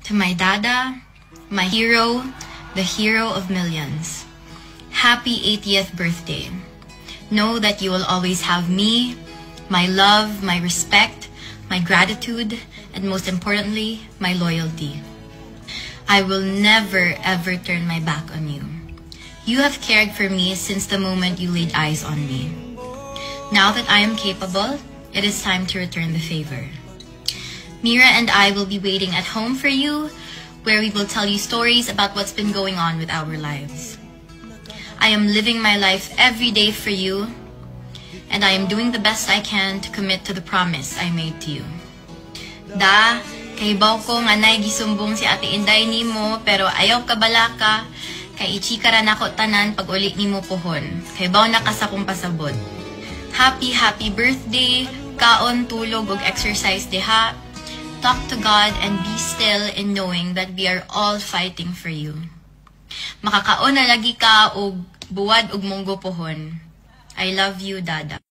To my dada, my hero, the hero of millions. Happy 80th birthday. Know that you will always have me, my love, my respect, my gratitude, and most importantly, my loyalty. I will never ever turn my back on you. You have cared for me since the moment you laid eyes on me. Now that I am capable, it is time to return the favor. Mira and I will be waiting at home for you, where we will tell you stories about what's been going on with our lives. I am living my life every day for you, and I am doing the best I can to commit to the promise I made to you. Da, kahibaw ko nga nay gisumbong si Ate Inday nimo, pero ayaw ka balaka, kay ichikaran ako tanan pag uli nimo pohon. Kahibaw na ka sa kong pasabot. Happy birthday, kaon, tulog, ug exercise diha. Talk to God and be still in knowing that we are all fighting for you. Makakaon na lagi ka og buwad ug monggo pohon. I love you, Dada.